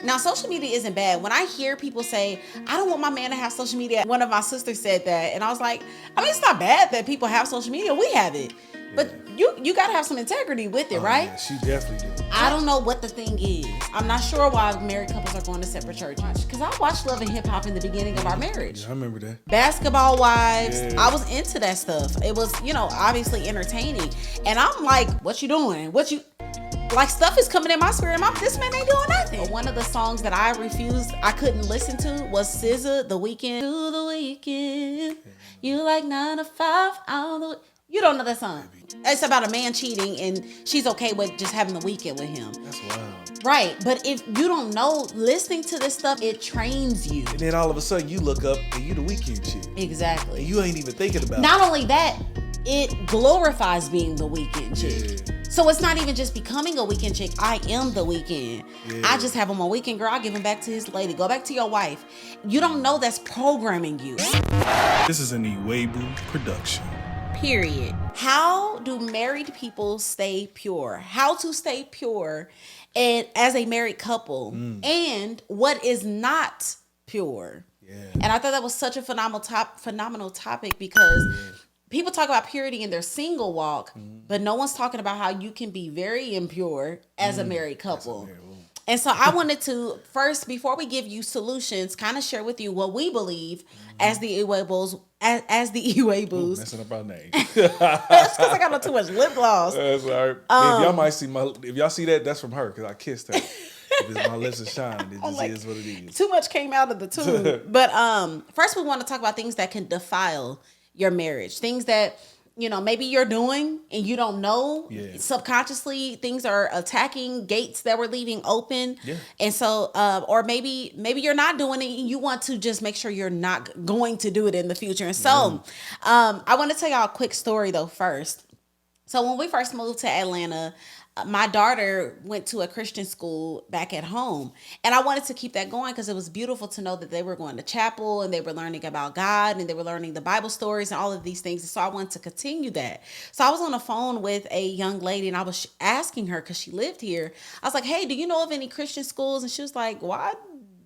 Now, social media isn't bad. When I hear people say, I don't want my man to have social media, one of my sisters said that, and I was like, I mean, it's not bad that people have social media. We have it. But you got to have some integrity with it, right? Yeah, she definitely do. I don't know what the thing is. I'm not sure why married couples are going to separate churches. Because I watched Love and Hip Hop in the beginning of our marriage. Yeah, I remember that. Basketball Wives. Yeah. I was into that stuff. It was, obviously entertaining. And I'm like, what you doing? Like, stuff is coming in my spirit. This man ain't doing nothing. One of the songs that I couldn't listen to was SZA, The Weeknd. To the weekend, you like 9 to 5 on the. You don't know that song. It's about a man cheating and she's okay with just having the weekend with him. That's wild. Right, but if you don't know, listening to this stuff, it trains you. And then all of a sudden you look up and you the weekend chick. Exactly. And you ain't even thinking about Not only that, it glorifies being the weekend chick. Yeah. So it's not even just becoming a weekend chick. I am the weekend. Yeah. I just have him on weekend, girl. I give him back to his lady. Go back to your wife. You don't know that's programming you. This is an Iwebu production. Period. How do married people stay pure? How to stay pure and as a married couple, and what is not pure? Yeah. And I thought that was such a phenomenal topic because people talk about purity in their single walk, but no one's talking about how you can be very impure as a married couple. And so I wanted to first, before we give you solutions, kind of share with you what we believe as the Iwebos, as the Iwebos. Messing up our name. That's because I got on too much lip gloss. That's all right. If y'all might see if y'all see that, that's from her because I kissed her. Because my lips are shining. It just is what it is. Too much came out of the tube. But first we want to talk about things that can defile your marriage. Things that, maybe you're doing and you don't know. Yeah. Subconsciously, things are attacking gates that we're leaving open. Yeah. And so, or maybe you're not doing it and you want to just make sure you're not going to do it in the future. And so, I want to tell y'all a quick story though first. So when we first moved to Atlanta, my daughter went to a Christian school back at home. And I wanted to keep that going because it was beautiful to know that they were going to chapel and they were learning about God and they were learning the Bible stories and all of these things. And so I wanted to continue that. So I was on the phone with a young lady and I was asking her, because she lived here, I was like, hey, do you know of any Christian schools? And she was like, why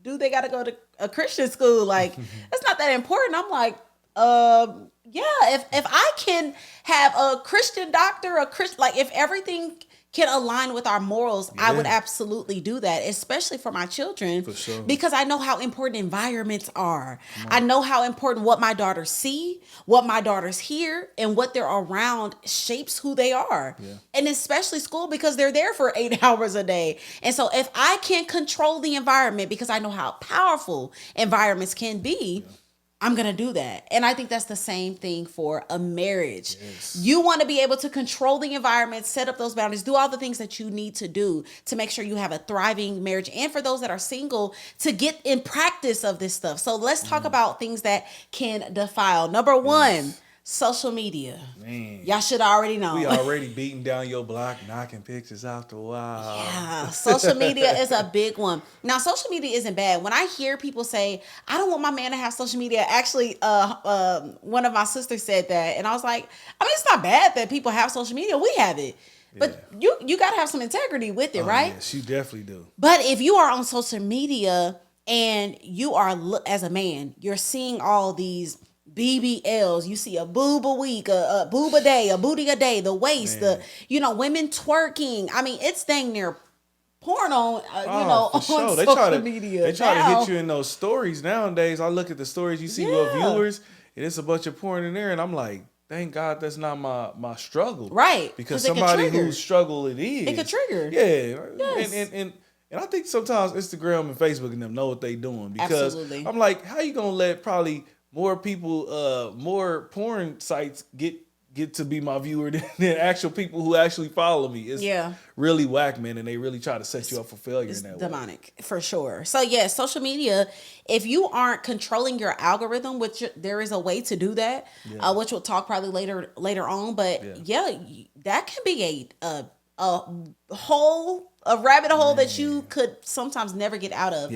do they got to go to a Christian school? Like, that's not that important. I'm like, yeah, if I can have a Christian doctor, like if everything can align with our morals, I would absolutely do that, especially for my children. For sure. Because I know how important environments are. I know how important what my daughters see, what my daughters hear, and what they're around shapes who they are. Yeah. And especially school, because they're there for 8 hours a day. And so if I can control the environment, because I know how powerful environments can be, I'm going to do that. And I think that's the same thing for a marriage. Yes. You want to be able to control the environment, set up those boundaries, do all the things that you need to do to make sure you have a thriving marriage. And for those that are single, to get in practice of this stuff. So let's talk about things that can defile. Number one, social media. Man. Y'all should already know. We already beating down your block, knocking pictures off the wall. Yeah, social media is a big one. Now, social media isn't bad. When I hear people say, I don't want my man to have social media, actually, one of my sisters said that. And I was like, I mean, it's not bad that people have social media. We have it. But you got to have some integrity with it, right? Yeah, she definitely do. But if you are on social media and you are, as a man, you're seeing all these BBLs, you see a boob a week, a boob a day, a booty a day, the waist, women twerking. I mean, it's dang near porno, on sure. social media. They try to hit you in those stories nowadays. I look at the stories you see with viewers, and it's a bunch of porn in there, and I'm like, thank God that's not my struggle. Right. Because somebody whose struggle it is. It could trigger. Yeah. Yes. And I think sometimes Instagram and Facebook and them know what they doing. Because absolutely. I'm like, how you going to let probably more people, more porn sites get to be my viewer than actual people who actually follow me? It's really whack, man, and they really try to set you up for failure in that demonic, for sure. So social media, if you aren't controlling your algorithm, which there is a way to do that, which we'll talk probably later on, but that can be a rabbit hole that you could sometimes never get out of.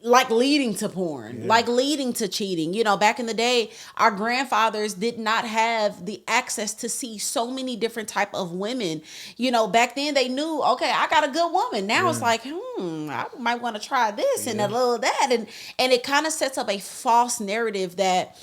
like leading to porn, like leading to cheating. You know, back in the day, our grandfathers did not have the access to see so many different type of women. You know, back then they knew, okay, I got a good woman. Now it's like, I might want to try this and a little of that. And it kind of sets up a false narrative that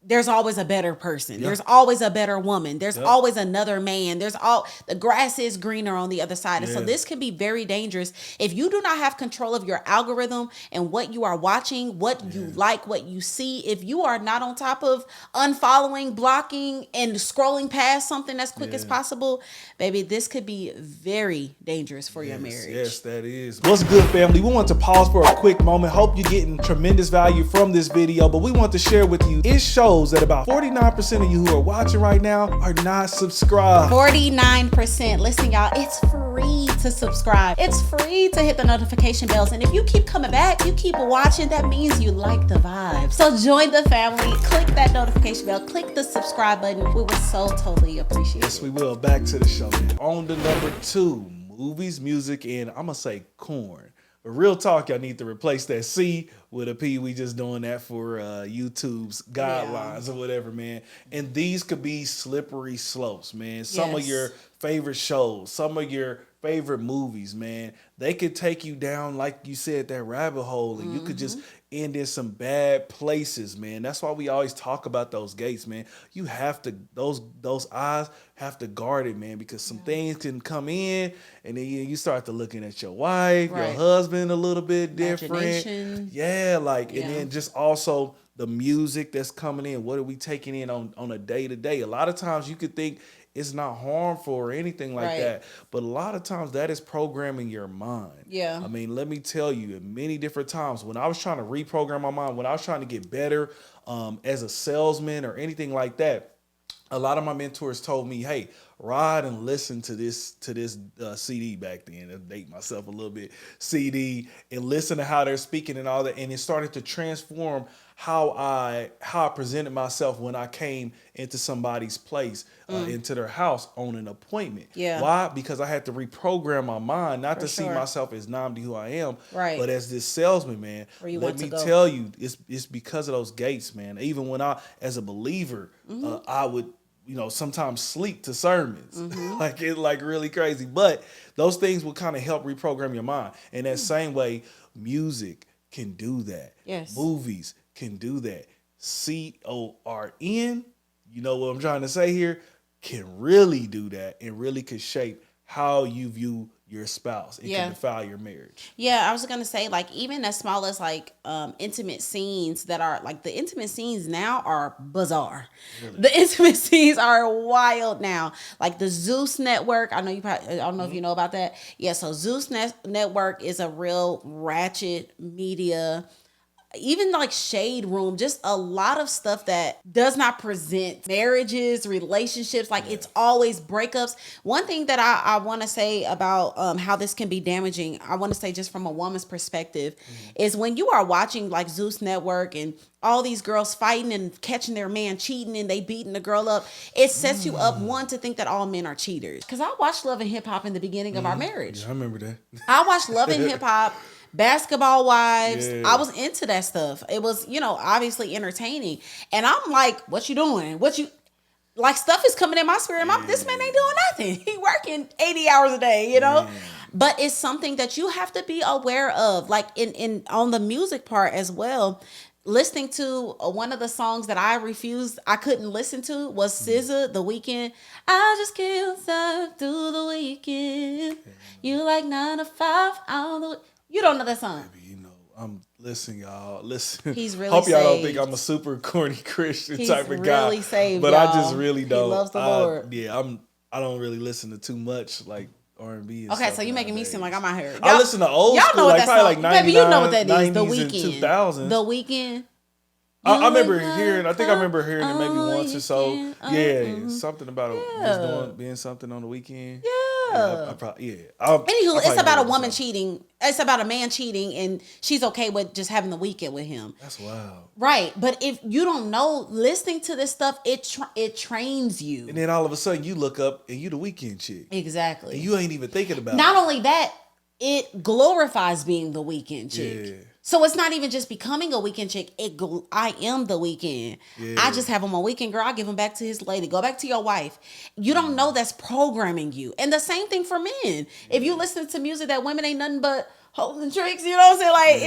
there's always a better person. There's always a better woman. There's always another man. The grass is greener on the other side. And so this can be very dangerous if you do not have control of your algorithm and what you are watching, what you like, what you see. If you are not on top of unfollowing, blocking, and scrolling past something as quick as possible, baby, this could be very dangerous for your marriage. Yes, that is. What's good, family? We want to pause for a quick moment. Hope you're getting tremendous value from this video, but we want to share with you, it shows that about 49% of you who are watching right now are not subscribed. 49%. Listen, y'all, it's free to subscribe. It's free to hit the notification bells. And if you keep coming back, you keep watching, that means you like the vibe. So join the family, click that notification bell, click the subscribe button. We would so totally appreciate it. Yes, we will. Back to the show, man. On to number 2, movies, music, and I'm going to say corn. But real talk, y'all need to replace that C with a P. We just doing that for YouTube's guidelines or whatever, man. And these could be slippery slopes, man. Some of your favorite shows, some of your favorite movies, man. They could take you down, like you said, that rabbit hole, and you could just end in some bad places, man. That's why we always talk about those gates, man. You have to, those eyes have to guard it, man, because some things can come in, and then you start to looking at your wife, your husband a little bit different. Yeah, like, and then just also the music that's coming in. What are we taking in on a day-to-day? A lot of times you could think it's not harmful or anything like that. But a lot of times that is programming your mind. Yeah. I mean, let me tell you, many different times when I was trying to reprogram my mind, when I was trying to get better as a salesman or anything like that, a lot of my mentors told me, hey, ride and listen to this CD back then, to date myself a little bit, CD, and listen to how they're speaking and all that. And it started to transform how I presented myself when I came into somebody's place, into their house on an appointment. Yeah. Why? Because I had to reprogram my mind, not to see myself as Namdi who I am, but as this salesman, man. Let me tell you, it's because of those gates, man. Even when I, as a believer, I would, sometimes sleep to sermons, like really crazy. But those things will kind of help reprogram your mind. And that same way, music can do that. Yes. Movies can do that. CORN, you know what I'm trying to say here, can really do that and really could shape how you view your spouse. It can defile your marriage. Yeah, I was gonna say, like, even as small as like intimate scenes that are like, the intimate scenes now are bizarre. Really? The intimate scenes are wild now. Like the Zeus Network. I know you probably, I don't know if you know about that. Yeah, so Zeus Network is a real ratchet media. Even like Shade Room, just a lot of stuff that does not present marriages, relationships. Like it's always breakups. One thing that I want to say about how this can be damaging, I want to say just from a woman's perspective, is when you are watching like Zeus Network and all these girls fighting and catching their man cheating and they beating the girl up, it sets you up, one, to think that all men are cheaters. Because I watched Love and Hip Hop in the beginning of our marriage. Yeah, I remember that. I watched Love and Hip Hop, Basketball Wives. I was into that stuff. It was, obviously entertaining. And I'm like, what you doing? Like, stuff is coming in my spirit. This man ain't doing nothing. He working 80 hours a day, But it's something that you have to be aware of. Like in on the music part as well. Listening to one of the songs that I couldn't listen to was SZA, The Weeknd. I just can't stop through the weekend. You like 9 to 5 on the. You don't know that song. Baby, listen, y'all. Listen. He's really Hope y'all saved. don't think I'm a super corny Christian type of guy. He's really saved, but y'all. I just really don't. He loves the Lord. I don't really listen to too much like R&B. Okay, so you making me seem like I'm out here. I listen to old y'all school, know what like that probably song. like 99, Baby, you know what that is. The 90s Weeknd. and 2000s. The Weeknd. I remember hearing. I think I remember hearing it maybe once or so. Something about just being something on the weekend. Anywho, it's about a woman cheating. It's about a man cheating, and she's okay with just having the weekend with him. That's wild, right? But if you don't know, listening to this stuff, it trains you. And then all of a sudden, you look up and you the weekend chick. Exactly. And you ain't even thinking about. Not only that. it glorifies being the weekend chick. Yeah. So it's not even just becoming a weekend chick. I am the weekend. Yeah. I just have him on weekend, girl. I give him back to his lady. Go back to your wife. You don't know that's programming you. And the same thing for men. If you listen to music that women ain't nothing but hoes and tricks, you know what I'm saying? Like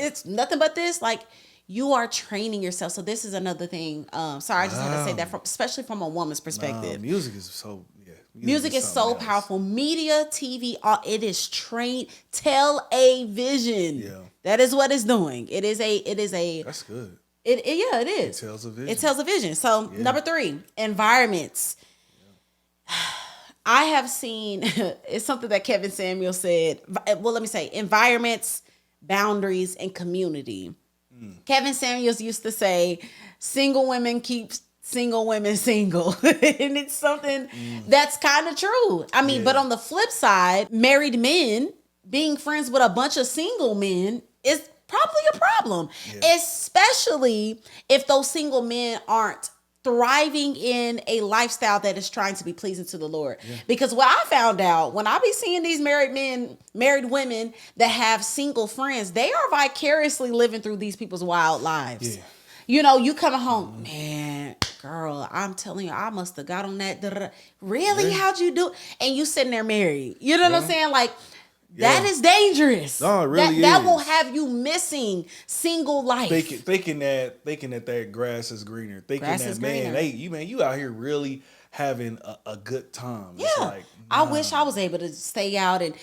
it's nothing but this. Like you are training yourself. So this is another thing. Sorry, I just had to say that especially from a woman's perspective. Music is so Music is so powerful. Media, TV, it is trained. Television. Yeah. That is what it's doing. It is a. That's good. It is. It tells a vision. It tells a vision. So number 3, environments. Yeah. I have seen, it's something that Kevin Samuel said. Well, let me say environments, boundaries, and community. Kevin Samuels used to say, single women keep single women single. And it's something that's kind of true. I mean, but on the flip side, married men being friends with a bunch of single men is probably a problem, especially if those single men aren't thriving in a lifestyle that is trying to be pleasing to the Lord. Because what I found out when I be seeing these married women that have single friends, they are vicariously living through these people's wild lives. You know, you coming home, man, girl, I'm telling you, I must have got on that. Really? How'd you do? And you sitting there married. You know what I'm saying? Like, that is dangerous. No, it really is. That will have you missing single life. Thinking that grass is greener. You out here really having a good time. Yeah. It's like, I wish I was able to stay out and,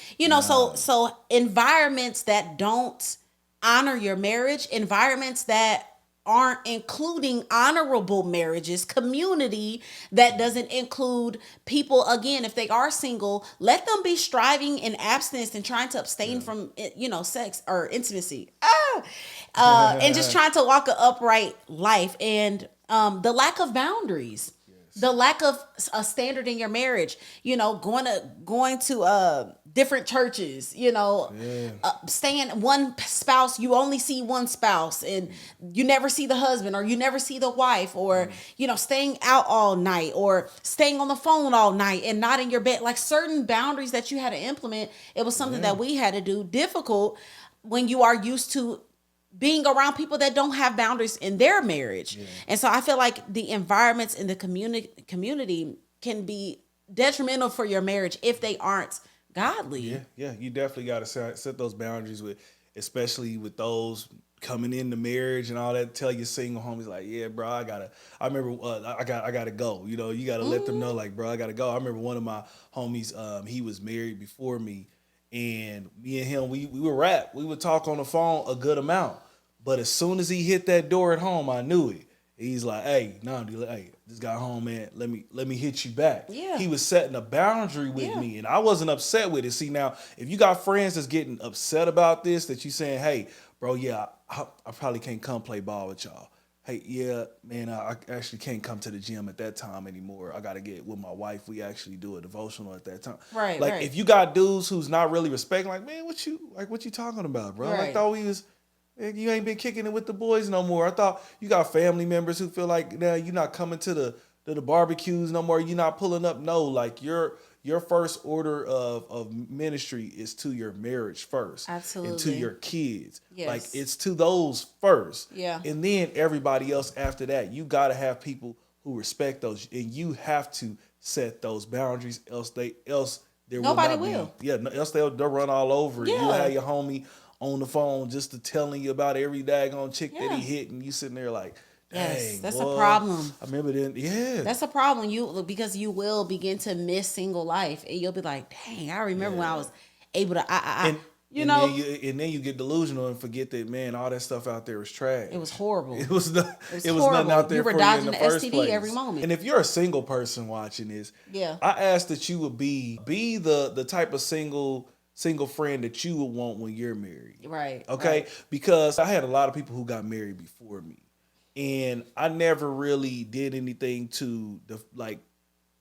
so environments that don't honor your marriage, environments that aren't including honorable marriages, community that doesn't include people, again, if they are single, let them be striving in abstinence and trying to abstain from, sex or intimacy. And just trying to walk an upright life. And the lack of boundaries. The lack of a standard in your marriage, going to different churches, staying one spouse, you only see one spouse and you never see the husband or you never see the wife or, staying out all night or staying on the phone all night and not in your bed. Like certain boundaries that you had to implement, it was something that we had to do, difficult when you are used to being around people that don't have boundaries in their marriage. And so I feel like the environments in the community can be detrimental for your marriage if they aren't godly. Yeah. You definitely got to set those boundaries especially with those coming into marriage and all that. Tell your single homies like, yeah, bro, I gotta go. You gotta let them know like, bro, I gotta go. I remember one of my homies, he was married before me. And me and him, we would rap. We would talk on the phone a good amount. But as soon as he hit that door at home, I knew it. He's like, hey, this guy home, man, let me hit you back. Yeah. He was setting a boundary with me, and I wasn't upset with it. See, now, if you got friends that's getting upset about this, that you saying, hey, bro, I probably can't come play ball with y'all. Hey, yeah, man, I actually can't come to the gym at that time anymore. I got to get with my wife. We actually do a devotional at that time. Right, like, if you got dudes who's not really respecting, like, man, what you talking about, bro? Right. I thought you ain't been kicking it with the boys no more. I thought you got family members who feel like, nah, you're not coming to the barbecues no more. You're not pulling up. No, like, your first order of ministry is to your marriage first. Absolutely. And to your kids. Yes. Like, it's to those first. Yeah. And then everybody else after that. You got to have people who respect those. And you have to set those boundaries, else there nobody will. Else they'll run all over it. You'll have your homie on the phone just to telling you about every daggone chick that he hit. And you sitting there like, dang, that's a problem. I remember then. Yeah, that's a problem. Because you will begin to miss single life, and you'll be like, "Dang, I remember when I was able to." And then you get delusional and forget that, man, all that stuff out there was trash. It was horrible. It was nothing out there. You were for dodging you in the first STD place. every moment. And if you're a single person watching this, I ask that you would be the type of single friend that you would want when you're married. Right. Okay. Right. Because I had a lot of people who got married before me. And I never really did anything to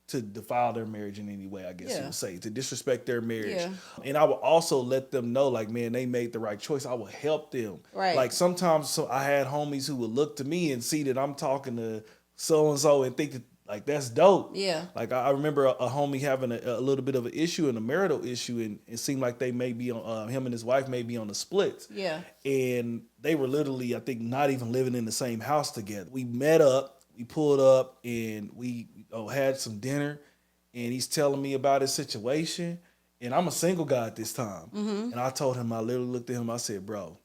defile their marriage in any way, I guess you would say, to disrespect their marriage. Yeah. And I would also let them know, like, man, they made the right choice. I would help them. Right. Like, sometimes I had homies who would look to me and see that I'm talking to so-and-so and think that, Like, that's dope. Yeah. Like, I remember a homie having a little bit of an issue, and a marital issue, and it seemed like they may be on, him and his wife may be on the splits. Yeah. And they were literally, I think, not even living in the same house together. We met up, we pulled up, and we had some dinner, and he's telling me about his situation. And I'm a single guy at this time. Mm-hmm. And I told him, I literally looked at him, I said, bro,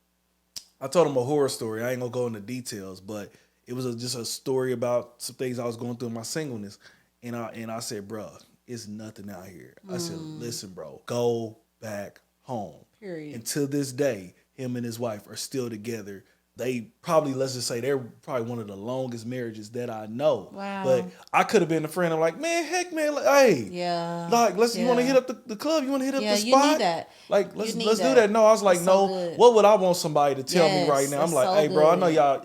I told him a horror story. I ain't gonna go into details, but it was just a story about some things I was going through in my singleness. And I said, bro, it's nothing out here. I said, listen, bro, go back home. Period. And to this day, him and his wife are still together. They probably, let's just say, they're probably one of the longest marriages that I know. Wow. But I could have been a friend. I'm like, man, heck, man, like, hey, like, you want to hit up the club? You want to hit up the spot? You need that. Like, let's do that. No, I was like, no. What would I want somebody to tell me right now? I'm like, hey, bro, I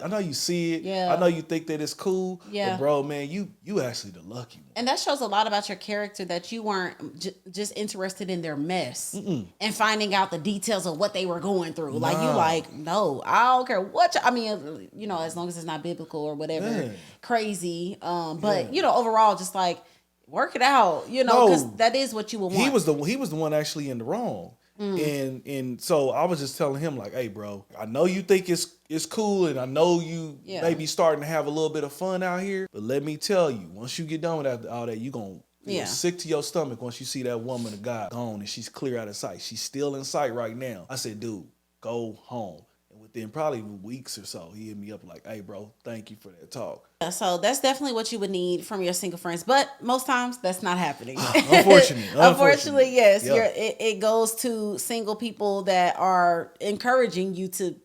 know you see it. Yeah. I know you think that it's cool. Yeah. But bro, man, you actually the lucky one. And that shows a lot about your character, that you weren't just interested in their mess and finding out the details of what they were going through. Nah. Like, you like, no, I don't care what, I mean, you know, as long as it's not biblical or whatever, crazy. But, you know, overall, just like, work it out, you know, because that is what you would want. He was the one actually in the wrong. And so I was just telling him, like, hey, bro, I know you think it's cool, and I know you maybe starting to have a little bit of fun out here, but let me tell you, once you get done with all that, you gonna feel sick to your stomach once you see that woman of God gone and she's clear out of sight. She's still in sight right now. I said, dude, go home. And within probably weeks or so, he hit me up like, hey, bro, thank you for that talk. Yeah, so that's definitely what you would need from your single friends, but most times that's not happening. Unfortunately, yes. Yeah. It goes to single people that are encouraging you to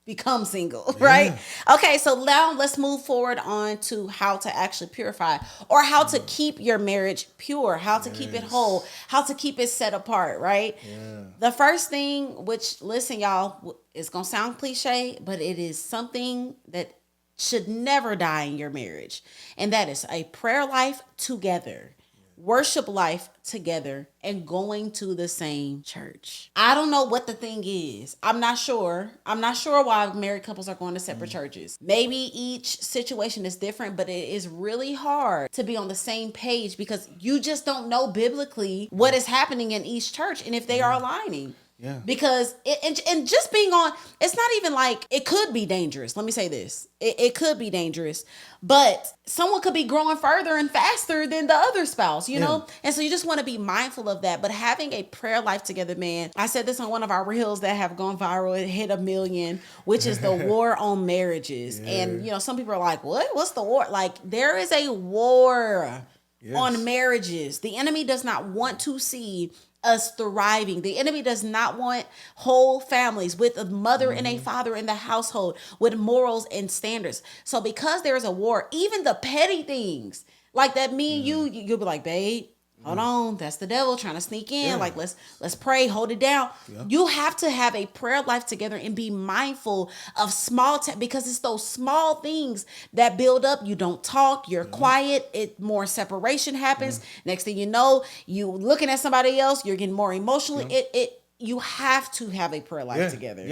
become single, right? Okay, so now let's move forward on to how to actually purify, or how to keep your marriage pure, how to keep it whole, how to keep it set apart, right? The first thing, which, listen, y'all, it's gonna sound cliche, but it is something that should never die in your marriage, and that is a prayer life together, worship life together, and going to the same church. I don't know what the thing is. I'm not sure why married couples are going to separate churches. Maybe each situation is different, but it is really hard to be on the same page because you just don't know biblically what is happening in each church and if they are aligning. Yeah. Because and just being on, it's not even like, it could be dangerous. Let me say this. It could be dangerous, but someone could be growing further and faster than the other spouse, you know? And so you just want to be mindful of that. But having a prayer life together, man, I said this on one of our reels that have gone viral. It hit 1 million, which is the war on marriages. And, you know, some people are like, what? What's the war? Like, there is a war on marriages. The enemy does not want to see us thriving. The enemy does not want whole families with a mother and a father in the household with morals and standards. So because there is a war, even the petty things like that, me and you'll be like, babe, hold on, that's the devil trying to sneak in. Like, let's pray, hold it down. You have to have a prayer life together and be mindful of because it's those small things that build up. You don't talk, you're quiet, more separation happens. Next thing you know, you looking at somebody else, you're getting more emotional. You have to have a prayer life together.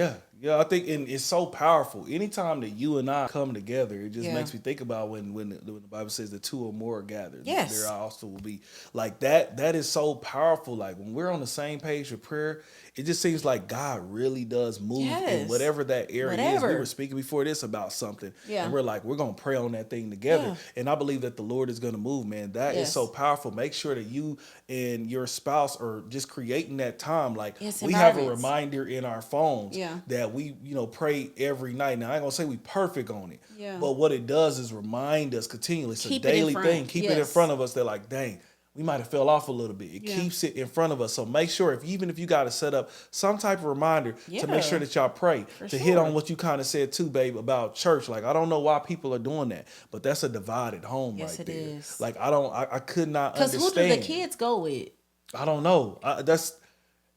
Yeah, I think, and it's so powerful. Anytime that you and I come together, it just makes me think about when the Bible says the two or more are gathered. Yes. There also will be like that. That is so powerful. Like when we're on the same page with prayer, it just seems like God really does move in whatever that area is. We were speaking before this about something, and we're like, we're going to pray on that thing together. And I believe that the Lord is going to move, man. That is so powerful. Make sure that you and your spouse are just creating that time. Like we have a reminder in our phones that we, pray every night. Now, I ain't going to say we perfect on it, but what it does is remind us continually. It's a daily thing. Keep it in front of us. They're like, dang, we might have fell off a little bit. It keeps it in front of us. So make sure, even if you got to set up some type of reminder to make sure that y'all pray, hit on what you kind of said too, babe, about church. Like, I don't know why people are doing that, but that's a divided home right there. Is. Like, I could not understand. Because who do the kids go with? I don't know.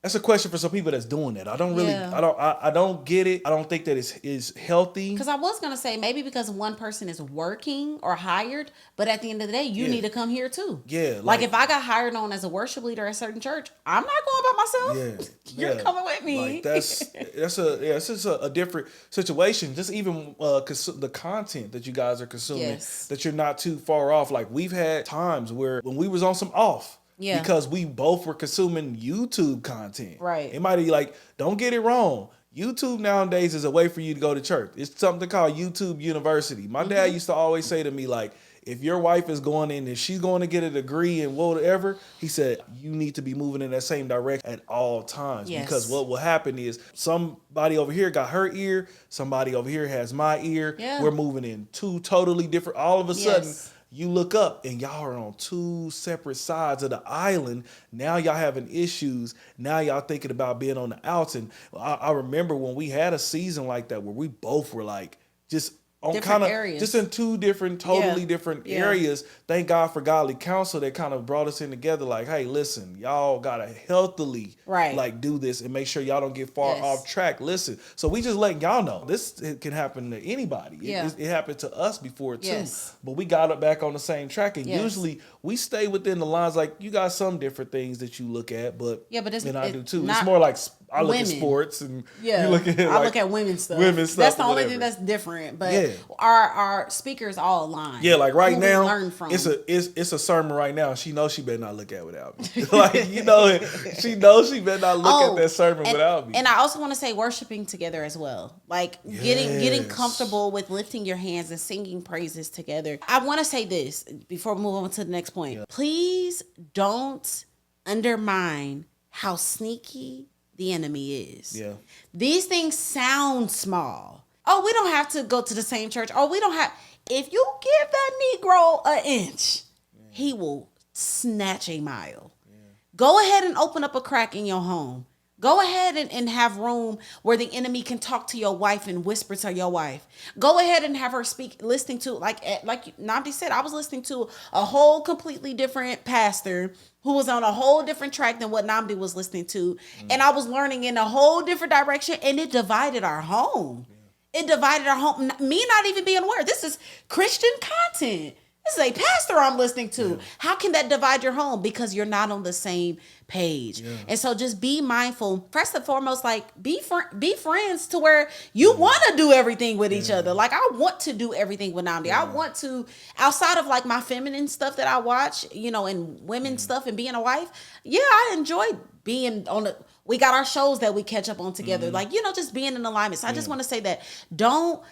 That's a question for some people that's doing that. I don't really, I don't get it. I don't think that it's healthy. Because I was gonna say maybe because one person is working or hired, but at the end of the day, you need to come here too. Yeah, like if I got hired on as a worship leader at a certain church, I'm not going by myself. You're coming with me. Like that's it's just a different situation. Just even the content that you guys are consuming, that you're not too far off. Like we've had times where when we was on some off. Yeah. Because we both were consuming YouTube content. Right. It might be like, don't get it wrong. YouTube nowadays is a way for you to go to church. It's something called YouTube University. My dad used to always say to me, like, if your wife is going in and she's going to get a degree in whatever, he said, you need to be moving in that same direction at all times. Yes. Because what will happen is somebody over here got her ear, somebody over here has my ear. Yeah. We're moving in two totally different, all of a sudden, you look up and y'all are on two separate sides of the island. Now y'all having issues. Now y'all thinking about being on the outs. And I remember when we had a season like that where we both were like just on kind of just in two different, totally different areas. Thank God for godly counsel that kind of brought us in together. Like, hey, listen, y'all gotta healthily like do this and make sure y'all don't get far off track. Listen, so we just letting y'all know this can happen to anybody. It happened to us before too, but we got it back on the same track. And usually we stay within the lines. Like you got some different things that you look at, but and I do too. It's more like I look at sports and you look at I look at women's stuff. That's the only thing that's different. But our speakers all align. Yeah, like right now, it's a sermon right now. She knows she better not look at it without me. Like she knows she better not look at that sermon without me. And I also want to say worshiping together as well. Like getting comfortable with lifting your hands and singing praises together. I want to say this before we move on to the next point. Yeah. Please don't undermine how sneaky the enemy is. Yeah. These things sound small. Oh, we don't have to go to the same church. Oh, we don't have. If you give that Negro an inch, he will snatch a mile. Yeah. Go ahead and open up a crack in your home. Go ahead and have room where the enemy can talk to your wife and whisper to your wife. Go ahead and have her listening to, like Namdi said, I was listening to a whole completely different pastor who was on a whole different track than what Namdi was listening to. And I was learning in a whole different direction, and it divided our home. It divided our home. Me not even being aware. This is Christian content. This is a pastor I'm listening to. Yeah. How can that divide your home? Because you're not on the same page. Yeah. And so just be mindful. First and foremost, like be friends to where you want to do everything with each other. Like I want to do everything with Namdi. I want to, outside of like my feminine stuff that I watch, and women's stuff and being a wife. Yeah, I enjoy being on the, we got our shows that we catch up on together. Like, just being in alignment. So I just want to say that don't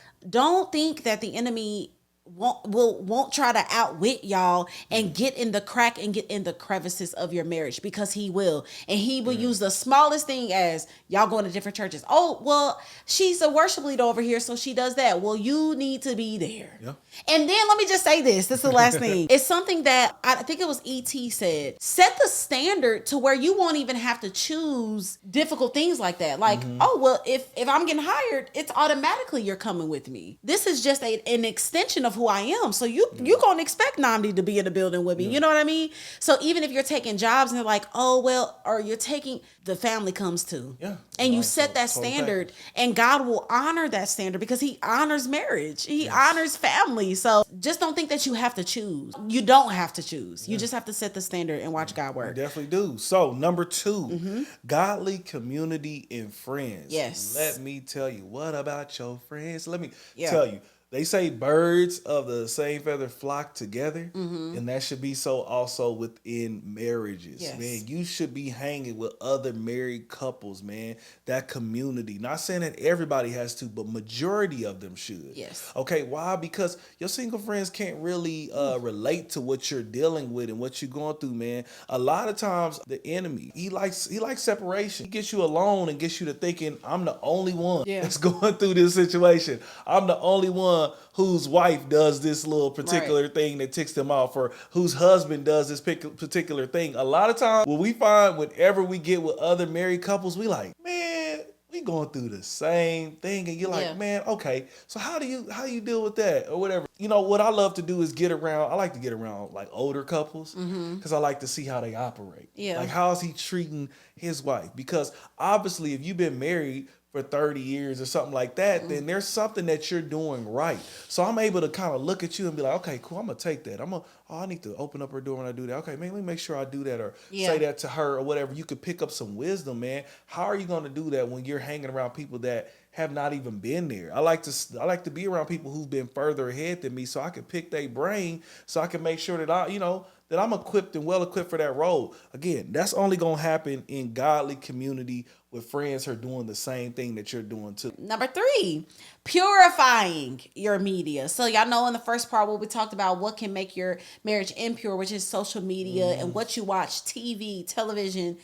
think that the enemy won't try to outwit y'all and get in the crack and get in the crevices of your marriage, because he will. And he will use the smallest thing as y'all going to different churches. Oh, well, she's a worship leader over here, so she does that. Well, you need to be there. Yeah. And then let me just say this. This is the last thing. It's something that I think it was E.T. said. Set the standard to where you won't even have to choose difficult things like that. Like, oh, well, if I'm getting hired, it's automatically you're coming with me. This is just an extension of who I am. So you gonna expect Namdi to be in the building with me. You know what I mean? So even if you're taking jobs and they're like, oh, well, or you're taking, the family comes too. Yeah. And you set that standard, and God will honor that standard because he honors marriage. He honors family. So just don't think that you have to choose. You don't have to choose. You just have to set the standard and watch God work. You definitely do. So number 2, godly community and friends. Yes. Let me tell you, what about your friends? Let me tell you. They say birds of the same feather flock together, and that should be so also within marriages. Yes. Man, you should be hanging with other married couples, man. That community. Not saying that everybody has to, but majority of them should. Yes. Okay, why? Because your single friends can't really relate to what you're dealing with and what you're going through, man. A lot of times the enemy, he likes separation. He gets you alone and gets you to thinking, I'm the only one that's going through this situation. I'm the only one whose wife does this little particular thing that ticks them off, or whose husband does this particular thing. A lot of times what we find whenever we get with other married couples, we like, man, we going through the same thing, and you're like, man, okay, so how do you deal with that or whatever? You know, what I love to do is get around. I like to get around like older couples because I like to see how they operate. Yeah. Like, how is he treating his wife? Because obviously, if you've been married for 30 years or something like that, then there's something that you're doing right. So I'm able to kind of look at you and be like, okay, cool, I'm gonna take that. I need to open up her door when I do that. Okay, man, let me make sure I do that, or say that to her or whatever. You could pick up some wisdom, man. How are you gonna do that when you're hanging around people that have not even been there? I like to be around people who've been further ahead than me, so I can pick their brain, so I can make sure that that I'm equipped and well equipped for that role. Again, that's only gonna happen in godly community with friends who are doing the same thing that you're doing too. Number 3, purifying your media. So y'all know in the first part what we talked about what can make your marriage impure, which is social media and what you watch, TV, television,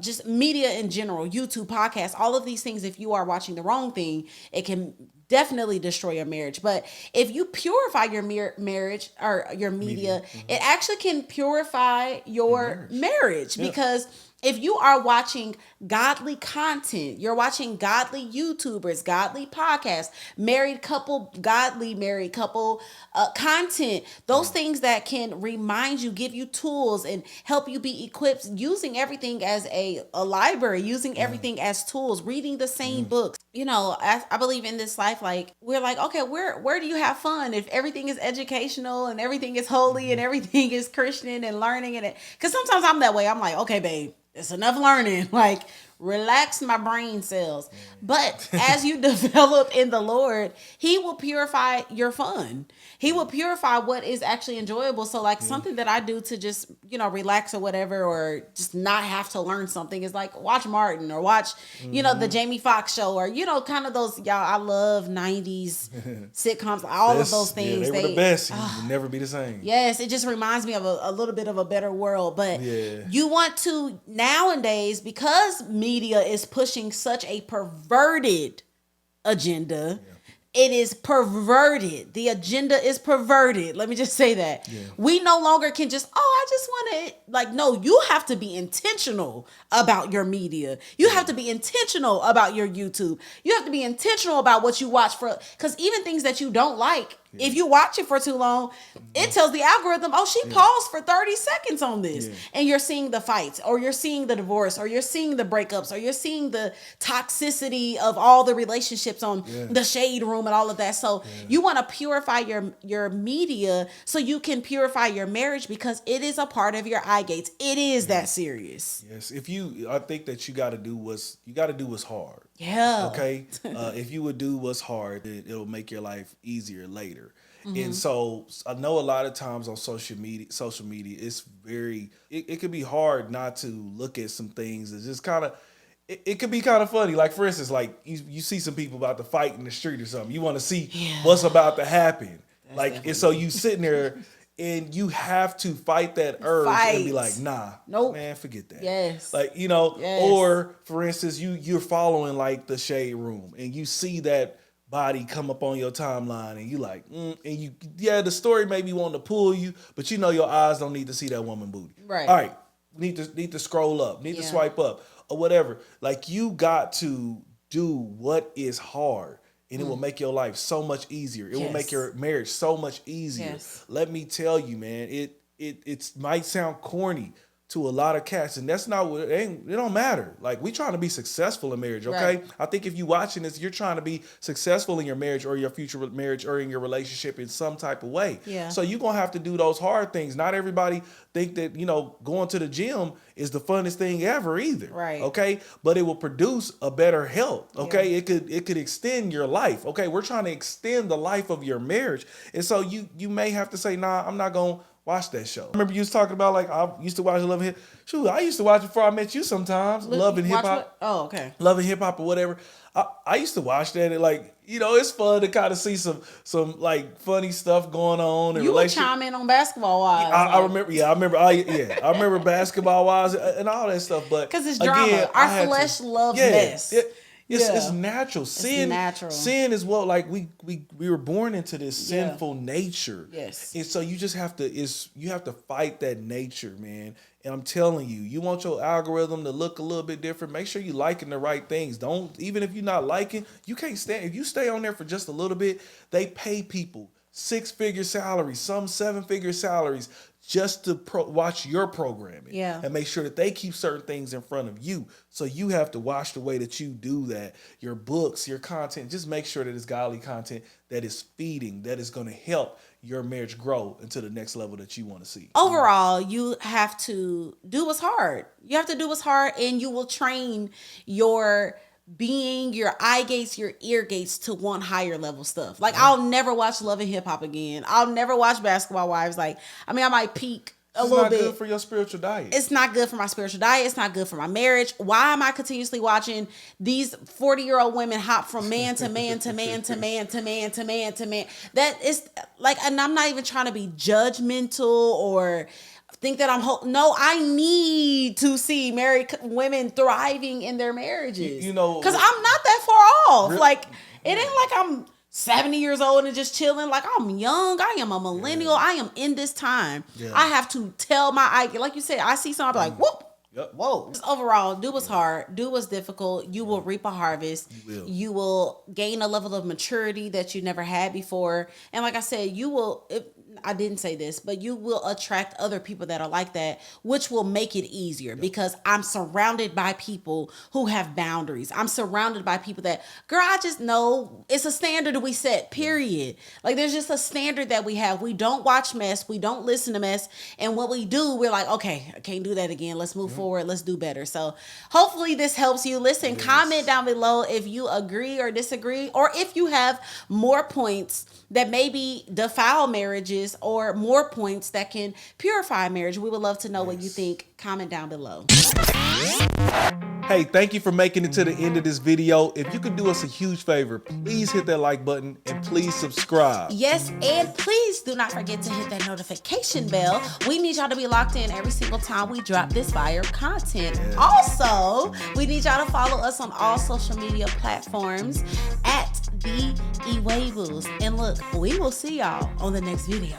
just media in general, YouTube, podcasts, all of these things. If you are watching the wrong thing, it can definitely destroy your marriage. But if you purify your marriage or your media, it actually can purify your marriage because if you are watching godly content, you're watching godly YouTubers, godly podcasts, godly married couple content, those things that can remind you, give you tools and help you be equipped, using everything as a library, using everything as tools, reading the same books. You know, I believe in this life, like, we're like, okay, where do you have fun if everything is educational and everything is holy and everything is Christian and learning? And because sometimes I'm that way. I'm like, okay, babe, it's enough learning. Like, relax my brain cells. But as you develop in the Lord, he will purify your fun. He will purify what is actually enjoyable. So like something that I do to just, relax or whatever, or just not have to learn something, is like watch Martin or watch, the Jamie Foxx show, or, kind of those, y'all, I love 90s sitcoms, all of those things. Yeah, they were the best. You will never be the same. Yes, it just reminds me of a little bit of a better world. But you want to, nowadays, because media is pushing such a perverted agenda. It is perverted. The agenda is perverted. Let me just say that. We no longer can just, I just want to, like, no, you have to be intentional about your media. You have to be intentional about your YouTube. You have to be intentional about what you watch because even things that you don't like, if you watch it for too long, it tells the algorithm, she paused for 30 seconds on this. And you're seeing the fights, or you're seeing the divorce, or you're seeing the breakups, or you're seeing the toxicity of all the relationships on the shade room and all of that. So you want to purify your media so you can purify your marriage, because it is a part of your eye gates. It is that serious. Yes. I think that you got to do what's hard. Yeah. Okay. If you would do what's hard, it'll make your life easier later. And so I know a lot of times on social media, it's it can be hard not to look at some things that just kind of, it could be kind of funny. Like, for instance, like you see some people about to fight in the street or something. You want to see what's about to happen. And so you sitting there and you have to fight that urge and be like, nah, man, forget that. Yes. Like, or for instance, you're following like the shade room and you see that body come up on your timeline and you like, and the story may be wanting to pull you, but your eyes don't need to see that woman booty. Right. All right. Need to scroll up, need to swipe up or whatever. Like, you got to do what is hard. And it will make your life so much easier. It will make your marriage so much easier. Yes. Let me tell you, man, it might sound corny to a lot of cats, and that's not what it don't matter. Like, we trying to be successful in marriage, okay? Right. I think if you watching this, you're trying to be successful in your marriage or your future marriage or in your relationship in some type of way. Yeah. So you're gonna have to do those hard things. Not everybody think that, going to the gym is the funnest thing ever either. Right. Okay. But it will produce a better health. Okay. Yeah. It could extend your life. Okay. We're trying to extend the life of your marriage. And so you may have to say, nah, I'm not gonna watch that show. I remember you was talking about, like, I used to watch Love and Hip. Shoot, I used to watch it before I met you sometimes. Love and Hip Hop. Oh, okay. Love and Hip Hop or whatever. I used to watch that. And, like, it's fun to kind of see some like funny stuff going on. You would chime in on Basketball Wives. I remember. Yeah, I remember Basketball Wives and all that stuff. But because it's drama. Our flesh loves mess. It's natural. Sin, natural. Sin is what, like, we were born into this sinful nature. Yes. And so you just have to fight that nature, man. And I'm telling you, you want your algorithm to look a little bit different. Make sure you're liking the right things. Don't, even if you're not liking, you can't stand. If you stay on there for just a little bit, they pay people 6-figure salaries, some 7-figure salaries, just to watch your programming. Yeah. And make sure that they keep certain things in front of you. So you have to watch the way that you do that. Your books, your content, just make sure that it's godly content that is feeding, that is going to help your marriage grow into the next level that you want to see. Overall, you have to do what's hard. You have to do what's hard, and you will train your being, your eye gates, your ear gates to want higher level stuff. Like, I'll never watch Love and Hip Hop again. I'll never watch Basketball Wives. Like, I mean, I might peek a little bit. It's not good for your spiritual diet. It's not good for my spiritual diet. It's not good for my marriage. Why am I continuously watching these 40-year-old women hop from man to man to man to man to man to man to man? That is like, and I'm not even trying to be judgmental or think that no, I need to see married women thriving in their marriages. You know, because I'm not that far off. Like, it ain't like I'm 70 years old and just chilling. Like, I'm young. I am a millennial. I am in this time. I have to tell like you said, I see something, I'm like, whoop. Yep. Whoa. Just overall, do what's hard, do what's difficult. You will reap a harvest. You will gain a level of maturity that you never had before. And like I said, I didn't say this, but you will attract other people that are like that, which will make it easier because I'm surrounded by people who have boundaries. I'm surrounded by people that, girl, I just know it's a standard we set, period. Like, there's just a standard that we have. We don't watch mess. We don't listen to mess. And what we do, we're like, okay, I can't do that again. Let's move forward. Let's do better. So hopefully this helps you. Listen, comment down below if you agree or disagree, or if you have more points that maybe defile marriages or more points that can purify marriage. We would love to know what you think. Comment down below. Hey, thank you for making it to the end of this video. If you could do us a huge favor, please hit that like button and please subscribe. Yes, and please do not forget to hit that notification bell. We need y'all to be locked in every single time we drop this fire content. Also, we need y'all to follow us on all social media platforms at The Ewables. And look, we will see y'all on the next video.